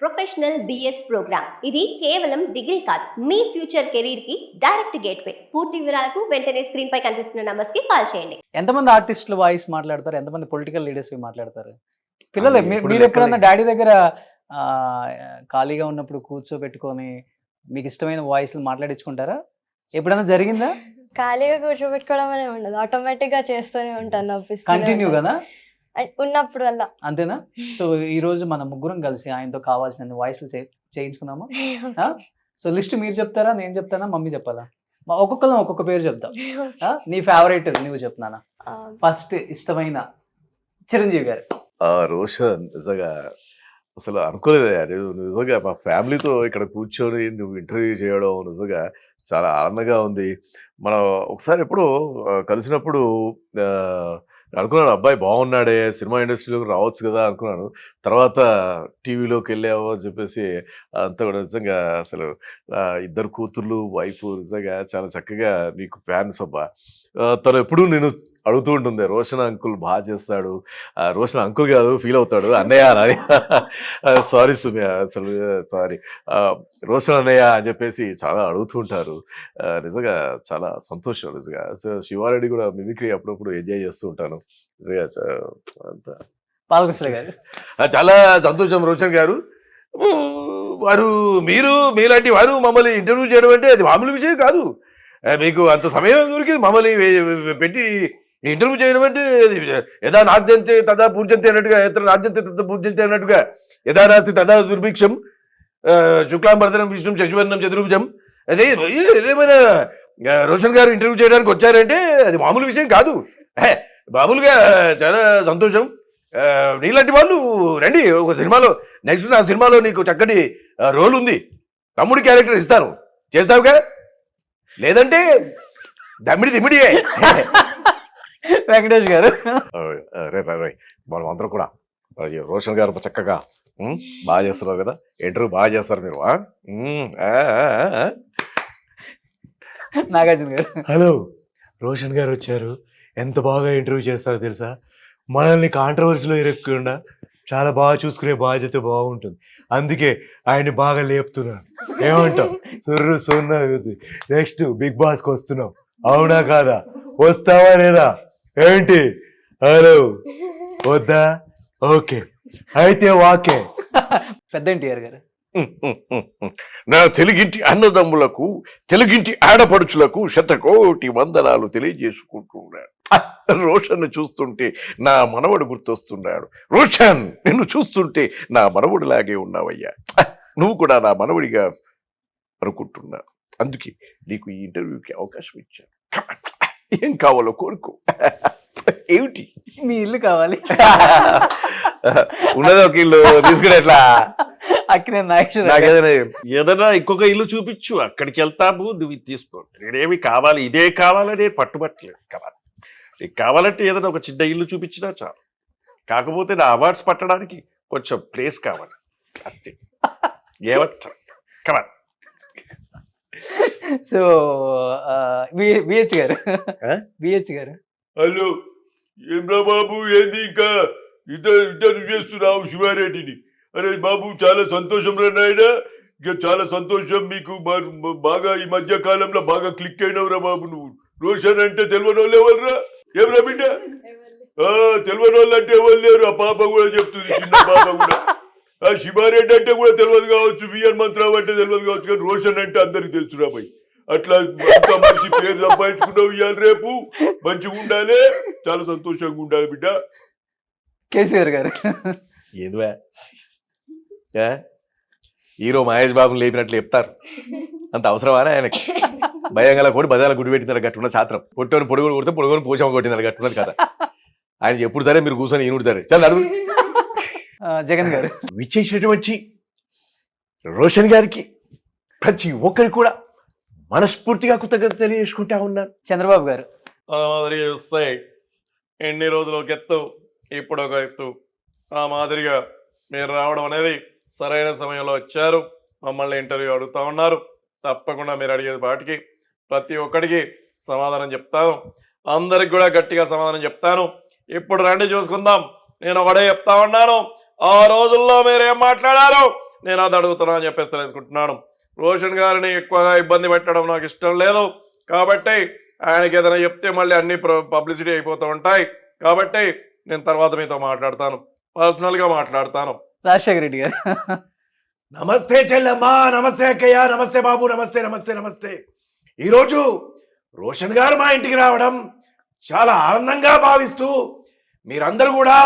Professional BS programme. ఇది కేవలం degree కాదు, మీ ఫ్యూచర్ కెరీర్ కి డైరెక్ట్ గేట్వే. పూర్తి వివరాలకు వెంటనే స్క్రీన్ పై కనిపిస్తున్న నంబర్స్ కి కాల్ చేయండి. ఎంతమంది ఆర్టిస్టులు వాయిస్ మాట్లాడతారు, ఎంతమంది పొలిటికల్ లీడర్స్ మాట్లాడతారు? పిల్లలు ఇప్పుడు మీరు ఎప్పుడన్నా డాడీ దగ్గర ఖాళీగా ఉన్నప్పుడు కూర్చోబెట్టుకొని మీకు ఇష్టమైన వాయిస్లు మాట్లాడించుకుంటారా? ఎప్పుడన్నా జరిగిందా? ఖాళీగా కూర్చోబెట్టుకోవడం అనే ఉండదు, ఆటోమేటిక్ గా చేస్తూనే ఉంటాను, నవ్విస్తూనే కంటిన్యూ ఉంటాను. కదా, ఉన్నప్పుడు వల్ల అంతేనా? సో ఈ రోజు మనం ముగ్గురం కలిసి ఆయనతో కావాల్సిన వాయిస్లు చేయించుకుందామా? సో లిస్ట్ మీరు చెప్తారా, నేను చెప్తానా, మమ్మీ చెప్పాలా? ఒక్కొక్కరు ఒక్కొక్క పేరు చెప్తాం. నీ ఫేవరెట్ నువ్వు చెప్తున్నానా? ఫస్ట్ ఇష్టమైన చిరంజీవి గారు. రోషన్ నిజంగా అసలు అనుకోలేదు. నిజంగా మా ఫ్యామిలీతో ఇక్కడ కూర్చొని నువ్వు ఇంటర్వ్యూ చేయడం నిజంగా చాలా ఆనందంగా ఉంది. మనం ఒకసారి ఎప్పుడో కలిసినప్పుడు అనుకున్నాను, అబ్బాయి బాగున్నాడే, సినిమా ఇండస్ట్రీలోకి రావచ్చు కదా అనుకున్నాను. తర్వాత టీవీలోకి వెళ్ళావు అని చెప్పేసి అంతా కూడా నిజంగా అసలు ఇద్దరు కూతుర్లు వైఫ్ నిజంగా చాలా చక్కగా నీకు ఫ్యాన్స్ అబ్బా. తను ఎప్పుడూ నేను అడుగుతూ ఉంటుంది, రోషన్ అంకుల్ బాగా చేస్తాడు, రోషన్ అంకుల్ కాదు ఫీల్ అవుతాడు అన్నయ్య అని. సారీ సుమ్య, అసలు సారీ రోషన్ అన్నయ్య అని చెప్పేసి చాలా అడుగుతూ ఉంటారు. నిజంగా చాలా సంతోషం నిజంగా. శివారెడ్డి కూడా మిమిక్రీ అప్పుడప్పుడు ఎంజాయ్ చేస్తూ ఉంటాను నిజంగా. అంత బాలకృష్ణ గారు చాలా సంతోషం. రోషన్ గారు వారు మీలాంటి వారు మమ్మల్ని ఇంటర్వ్యూ చేయడం అంటే అది మామూలు విషయం కాదు. మీకు అంత సమయం దొరికింది మమ్మల్ని పెట్టి ఇంటర్వ్యూ చేయడం అంటే యథా నాద్యంతే తదా పూజ్యంతే అన్నట్టుగా, ఎత్ర నాద్యంతే తదా పూజ్యంతే అన్నట్టుగా, యథా నాస్తి తదా దుర్భిక్షం శుక్లాంబరధనం విష్ణుం శశివర్ణం చతుర్భుజం. అదే ఏదేమైనా రోషన్ గారు ఇంటర్వ్యూ చేయడానికి వచ్చారంటే అది మామూలు విషయం కాదు. మామూలుగా చాలా సంతోషం. నీలాంటి వాళ్ళు రండి ఒక సినిమాలో, నెక్స్ట్ నా సినిమాలో నీకు చక్కటి రోల్ ఉంది, తమ్ముడి క్యారెక్టర్ ఇస్తాను, చేస్తావుగా? లేదంటే దిమ్మిడి వెంకటేష్ గారు. రే మనం అందరం కూడా రోషన్ గారు చక్కగా బాగా చేస్తున్నారు కదా, ఇంటర్వ్యూ బాగా చేస్తారు మీరు. నాగార్జున గారు. హలో, రోషన్ గారు వచ్చారు, ఎంత బాగా ఇంటర్వ్యూ చేస్తారో తెలుసా? మనల్ని కాంట్రవర్సీలో ఇరక్కుండా చాలా బాగా చూసుకునే బాధ్యత బాగుంటుంది, అందుకే ఆయన్ని బాగా లేపుతున్నాను. ఏమంటావు? సున్నా నెక్స్ట్ బిగ్ బాస్కి వస్తున్నాం, అవునా కాదా? వస్తావా లేదా? ఏంటి? హలో, వద్దా? ఓకే అయితే వాకే. పెద్ద ఎన్టీఆర్ గారు. నా తెలుగింటి అన్నదమ్ములకు, తెలుగింటి ఆడపడుచులకు శతకోటి వందనాలు తెలియజేసుకుంటున్నాడు. రోషన్ చూస్తుంటే నా మనవడు గుర్తొస్తున్నాడు. రోషన్, నిన్ను చూస్తుంటే నా మనవడిలాగే ఉన్నావయ్యా, నువ్వు కూడా నా మనవడిగా అనుకుంటున్నా, అందుకే నీకు ఈ ఇంటర్వ్యూకి అవకాశం ఇచ్చాను. ఏం కావాలో కోరుకో. ఏమిటి? మీ ఇల్లు కావాలి. ఉన్నది ఒక ఇల్లు తీసుకుని ఎట్లా? అక్కడ ఏదైనా ఇంకొక ఇల్లు చూపించు, అక్కడికి వెళ్తాము, నువ్వు ఇది తీసుకో. నేనేమి కావాలి, ఇదే కావాలని పట్టుబట్టలేదు. నీకు కావాలంటే ఏదైనా ఒక చిన్న ఇల్లు చూపించినా చాలు. కాకపోతే నా అవార్డ్స్ పట్టడానికి కొంచెం ప్లేస్ కావాలి అంతే. ఏమంటా కమా. సో బిహెచ్ గారు. బిహెచ్ గారు. హలో, ఏమ్రా బాబు, ఏంది ఇంకా ఇద్దరు చేస్తున్నావు శివారెడ్డిని? అరే బాబు, చాలా సంతోషం రా నాయన, ఇక చాలా సంతోషం. మీకు బాగా ఈ మధ్య కాలంలో బాగా క్లిక్ అయినవురా బాబు నువ్వు. రోషన్ అంటే తెలియని వాళ్ళు ఎవరురా? ఏమ్రా బిడ్డ? తెలియని వాళ్ళు అంటే ఎవరు లేరు. ఆ పాప కూడా చెప్తుంది, చిన్న పాప కూడా. ఆ శివారెడ్డి అంటే కూడా తెలియదు కావచ్చు, విఎన్ మంత్రావు అంటే తెలియదు కావచ్చు, కానీ రోషన్ అంటే అందరికి తెలుసురా బాయ్. అట్లా మంచి పేరు సంపాదించుకున్నావు. ఇవాళ రేపు మంచిగా ఉండాలి, చాలా సంతోషంగా ఉండాలి బిడ్డ. కేసీఆర్ గారు. ఏదివా హీరో మహేష్ బాబుని లేపినట్లు చెప్తారు, అంత అవసరమానే ఆయనకి? భయంగా కూడా బజార్ల గుడి పెట్టినారు గట్టున్న శాస్త్రం. పొట్టుని పొడుగుని కొడితే పొడుగుని పోషమ్మ కొట్టినారు గట్టున్నది కదా. ఆయన ఎప్పుడు సరే మీరు కూర్చొని ఈనుడు సరే చాలా అడుగు. జగన్ గారు. విచ్చేసినటువంటి రోషన్ గారికి ప్రతి ఒక్కరు కూడా మనస్ఫూర్తిగా కృతజ్ఞత తెలియజేసుకుంటా ఉన్నాను. చంద్రబాబు గారు. మాదిరి వస్తాయి, ఎన్ని రోజులు ఒక ఎత్తు, ఇప్పుడు ఒక ఎత్తు. ఆ మాదిరిగా మీరు రావడం అనేది సరైన సమయంలో వచ్చారు, మమ్మల్ని ఇంటర్వ్యూ అడుగుతా ఉన్నారు. తప్పకుండా మీరు అడిగేది వాటికి ప్రతి ఒక్కడికి సమాధానం చెప్తాను, అందరికి కూడా గట్టిగా సమాధానం చెప్తాను. ఇప్పుడు రండి చూసుకుందాం. నేను ఒకటే చెప్తా ఉన్నాను, ఆ రోజుల్లో మీరేం మాట్లాడారు, నేను అది అడుగుతున్నా అని చెప్పేసి తెలుసుకుంటున్నాను. రోషన్ గారిని ఎక్కువగా ఇబ్బంది పెట్టడం నాకు ఇష్టం లేదు. కాబట్టి ఆయనకి ఏదైనా చెప్తే మళ్ళీ అన్ని పబ్లిసిటీ అయిపోతూ ఉంటాయి. కాబట్టి నేను తర్వాత మీతో మాట్లాడతాను, పర్సనల్గా మాట్లాడతాను. రాజశేఖర రెడ్డి గారు. నమస్తే చెల్లమ్మా, నమస్తే అక్కయ్య, నమస్తే బాబు, నమస్తే నమస్తే నమస్తే. ఈరోజు రోషన్ గారు మా ఇంటికి రావడం చాలా ఆనందంగా భావిస్తూ మీరందరూ కూడా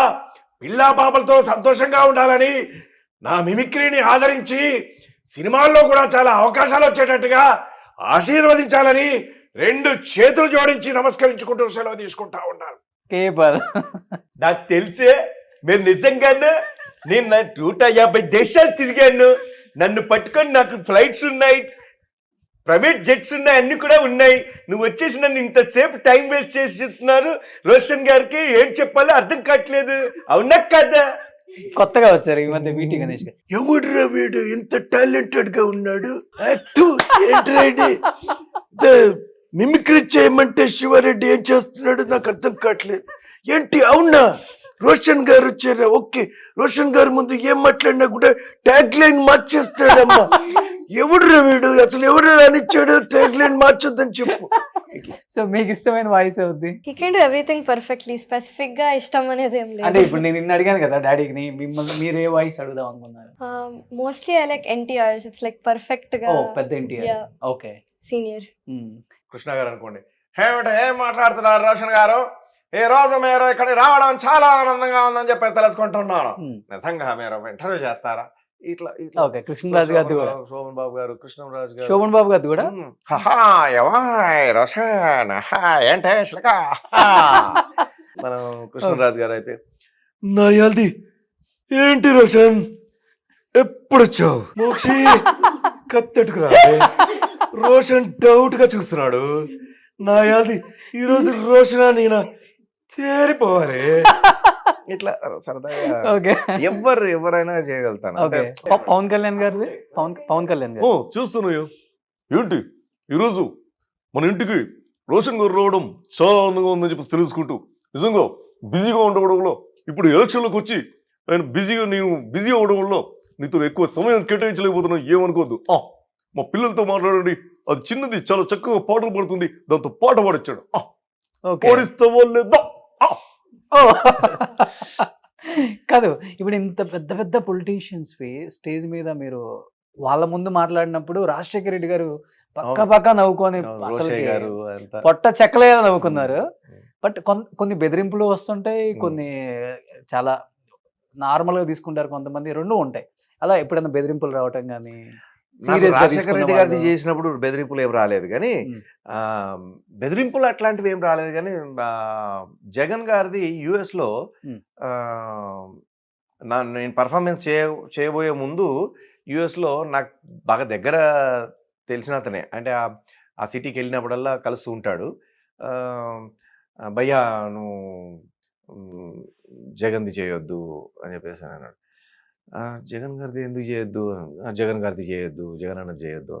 పిల్లా పాపలతో సంతోషంగా ఉండాలని, నా మిమిక్రీని ఆదరించి సినిమాల్లో కూడా చాలా అవకాశాలు వచ్చేటట్టుగా ఆశీర్వదించాలని 2 చేతులు జోడించి నమస్కరించుకుంటూ సెలవు తీసుకుంటా ఉన్నాను. కేపర్. నాకు తెలిసే మీరు నిజంగానే నేను 150 దేశాలు తిరిగాను. నన్ను పట్టుకొని నాకు ఫ్లైట్స్ ఉన్నాయి, ప్రైవేట్ జెట్స్ ఉన్నాయి, అన్ని కూడా ఉన్నాయి. నువ్వు వచ్చేసి నన్ను ఇంతసేపు టైం వేస్ట్ చేసి చెప్తున్నారు. రోషన్ గారికి ఏం చెప్పాలో అర్థం కావట్లేదు. అవునా కదా? కొత్తగా వచ్చారు ఈ మధ్య వీటి గణేష్ గారు. ఎవడురా వీడు ఇంత టాలెంటెడ్ గా ఉన్నాడు? మిమిక్రీ చేయమంటే శివారెడ్డి ఏం చేస్తున్నాడు నాకు అర్థం కావట్లేదు. ఏంటి అవునా రోషన్ గారు వచ్చారా? ఓకే, రోషన్ గారి ముందు ఏం మాట్లాడినా కూడా ట్యాగ్ లైన్ మార్చేస్తాడమ్మా. ఎవడురా వీడు? అసలు ఎవడు రానిచ్చాడు ట్యాగ్ లైన్ మార్చొద్దని చెప్పు. సో మీకు ఇష్టమైన వాయిస్ అవుద్ది? He can do everything perfectly. Specific గా ఇష్టం అనేది ఏం అంటే లేదు. ఇప్పుడు నేను నిన్న అడిగాను కదా డాడీకి, మిమ్మల్ని మీరు ఏ వాయిస్ అడుగుదాం అనుకున్నారు? Mostly I like NTR's. It's like perfect గా ఓ పెద్ద NTR. Yeah. Okay. Senior. Krishna గారు అనుకోండి. ఏం మాట్లాడుతున్నారు రోషన్ గారు? ఈ రోజు మీరు ఇక్కడికి రావడం చాలా ఆనందంగా ఉందని చెప్పేసి తెలుసుకుంటున్నాను. నిజంగా మీరు ఇంటర్వ్యూ చేస్తారా? ఇట్లా ఓకే. కృష్ణరాజు గారిది కూడా. శోభన్ బాబు గారు, కృష్ణరాజు గారు. శోభన్ బాబు గారిది కూడా. రోషన్ ఏంటే మనం కృష్ణరాజు గారు అయితే నాయాల్ది ఏంటి రోషన్ ఎప్పుడు వచ్చావు? మోక్షి కత్తెట్టుకు రా. రోషన్ డౌట్ గా చూస్తున్నాడు. నాయాల్ది ఈరోజు రోషనా నేనా చేరిపోవాలి. ఇట్లా సరదాగా ఓకే. ఎవరైనా చేయగలుగుతాను. ఓకే. పవన్ కళ్యాణ్ గారిది. పవన్ కళ్యాణ్ గారు. చూస్తున్నాయో ఏంటి ఈరోజు మన ఇంటికి రోషన్ గారు రావడం చాలా ఆనందంగా ఉందని చెప్పి తెలుసుకుంటూ నిజంగా బిజీగా ఉండడంలో ఇప్పుడు ఎలక్షన్లోకి వచ్చి నేను బిజీ అవడం వల్ల నీతో ఎక్కువ సమయం కేటాయించలేకపోతున్నాను. ఏమనుకోవద్దు. మా పిల్లలతో మాట్లాడండి, అది చిన్నది చాలా చక్కగా పాటలు పాడుతుంది, దాంతో పాట పాడిచ్చాడు. పాడిస్తావో లేదా? కాదు, ఇప్పుడు ఇంత పెద్ద పెద్ద పొలిటీషియన్స్ స్టేజ్ మీద మీరు వాళ్ళ ముందు మాట్లాడినప్పుడు రాజశేఖర రెడ్డి గారు పక్క నవ్వుకొని అసలు పొట్ట చెక్కలేదా నవ్వుకున్నారు. బట్ కొన్ని బెదిరింపులు వస్తుంటాయి, కొన్ని చాలా నార్మల్ గా తీసుకుంటారు కొంతమంది. 2 ఉంటాయి. అలా ఎప్పుడైనా బెదిరింపులు రావటం కానీ? రాజశేఖర రెడ్డి గారిది చేసినప్పుడు బెదిరింపులు ఏం రాలేదు, కానీ బెదిరింపులు అట్లాంటివి ఏం రాలేదు. కానీ జగన్ గారిది US లో నేను పర్ఫార్మెన్స్ చేయబోయే ముందు US లో నాకు బాగా దగ్గర తెలిసిన అతనే. అంటే ఆ సిటీకి వెళ్ళినప్పుడల్లా కలుస్తూ ఉంటాడు. భయ్యా నువ్వు జగన్ది చేయొద్దు అని చెప్పేసి అన్నాడు. జగన్ గారిది ఎందుకు చేయొద్దు? జగన్ గారిది చేయొద్దు, జగన్ అన్నది చేయొద్దు.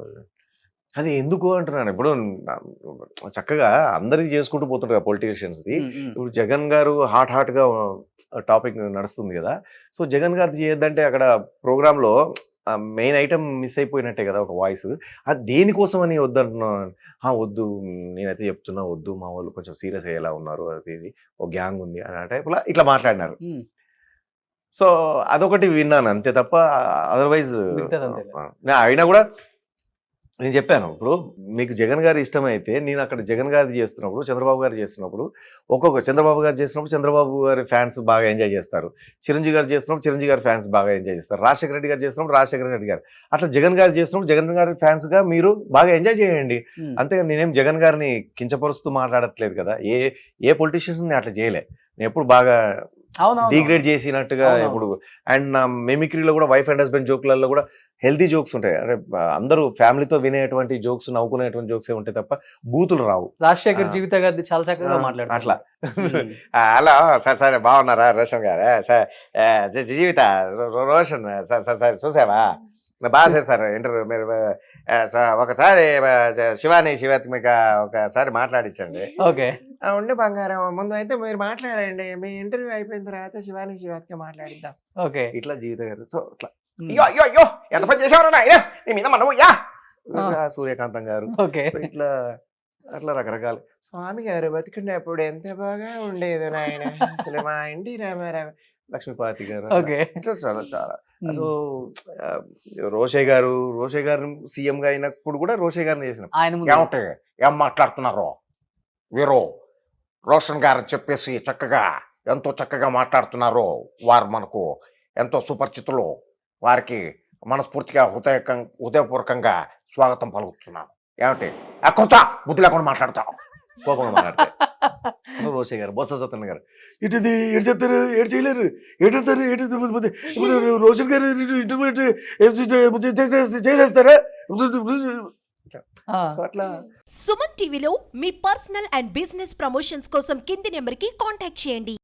అది ఎందుకు అంటున్నాను. ఇప్పుడు చక్కగా అందరిది చేసుకుంటూ పోతుంటారు కదా పొలిటీషియన్స్ది. ఇప్పుడు జగన్ గారు హాట్గా టాపిక్ నడుస్తుంది కదా. సో జగన్ గారిది చేయొద్దంటే అక్కడ ప్రోగ్రాంలో మెయిన్ ఐటమ్ మిస్ అయిపోయినట్టే కదా ఒక వాయిస్. అది దేనికోసం అని వద్దంటున్నాను. వద్దు, నేనైతే చెప్తున్నా వద్దు, మా వాళ్ళు కొంచెం సీరియస్ అయ్యేలా ఉన్నారు, అది ఇది ఒక గ్యాంగ్ ఉంది అన్న టైప్లో ఇట్లా మాట్లాడినారు. సో అదొకటి విన్నాను అంతే తప్ప అదర్వైజ్ అయినా కూడా నేను చెప్పాను. ఇప్పుడు మీకు జగన్ గారి ఇష్టమైతే నేను అక్కడ జగన్ గారి చేస్తున్నప్పుడు, చంద్రబాబు గారు చేస్తున్నప్పుడు, చంద్రబాబు గారు చేసినప్పుడు చంద్రబాబు గారి ఫ్యాన్స్ బాగా ఎంజాయ్ చేస్తారు. చిరంజీవి గారు చేస్తున్నప్పుడు చిరంజీవి గారి ఫ్యాన్స్ బాగా ఎంజాయ్ చేస్తారు. రాజశేఖర రెడ్డి గారు చేస్తున్నప్పుడు రాజశేఖర రెడ్డి గారు, అట్లా జగన్ గారు చేస్తున్నప్పుడు జగన్ గారి ఫ్యాన్స్ గా మీరు బాగా ఎంజాయ్ చేయండి. అంతేగాని నేనేం జగన్ గారిని కించపరుస్తూ మాట్లాడట్లేదు కదా. ఏ పొలిటీషియన్స్ నేను అట్లా చేయలే. నేను ఎప్పుడు బాగా డిగ్రేడ్ చేసినట్టుగా ఇప్పుడు. అండ్ నా మెమిక్రీలో కూడా వైఫ్ అండ్ హస్బెండ్ జోక్లలో కూడా హెల్తీ జోక్స్ ఉంటాయి. అంటే అందరూ ఫ్యామిలీతో వినేటువంటి జోక్స్, నవ్వుకునేటువంటి జోక్స్ ఉంటాయి తప్ప బూతులు రావు. రాజశేఖర్ జీవిత గారి చాలా చక్కగా మాట్లాడు అట్లా. హలో సార్ బాగున్నారా రోషన్ గారు? సార్ జీవిత రోషన్ సార్ చూసావా బాగా చేస్తారు ఇంటర్వ్యూ. మీరు ఒకసారి శివాత్మిక ఒకసారి మాట్లాడించండి. ఓకే ఉండి బంగారం ముందు అయితే మీరు మాట్లాడండి, మీ ఇంటర్వ్యూ అయిపోయిన తర్వాత శివాత్మిక మాట్లాడిద్దాం. ఓకే ఇట్లా జీవిత గారు. సో ఇట్లా అయ్యో అయ్యో అయ్యో ఎంత పని చేసేవారు ఆయన నీ మీద మనం అయ్యా సూర్యకాంతం గారు ఓకే సో ఇట్లా అట్లా రకరకాలు స్వామి గారు బతికినప్పుడు ఎంత బాగా ఉండేది నాయన అసలు మా ఇంటి రామారావు లక్ష్మీపాతి గారు ఓకే ఇట్లా చాలా చాలా సో రోషే గారు సీఎం గా అయినప్పుడు కూడా రోషే గారిని చేసినాం ఆయన ముందు ఏమంటే ఏం మాట్లాడుతున్నారు వీరు రోషన్ గారు చెప్పేసి చక్కగా ఎంతో చక్కగా మాట్లాడుతున్నారు వారు మనకు ఎంతో సుపరిచితులు వారికి మనస్ఫూర్తిగా హృదయపూర్వకంగా స్వాగతం పలుకుతున్నాను ఏమంటే అక్కడ బుద్ధి లేకుండా మాట్లాడతాం కోపంగా మాట్లాడితే రోషే గారు బొత్స సత్యనారాయణ గారు ఇటుది ఎటు చెప్తారు ఎటు చేయలేరు ఎటుతారు ఇప్పుడు రోషన్ గారు ఇంటర్వ్యూ చేసేస్తారా సో అట్లా సుమన్ టీవీలో మీ పర్సనల్ అండ్ బిజినెస్ ప్రమోషన్స్ కోసం కింది నెంబర్కి కాంటాక్ట్ చేయండి.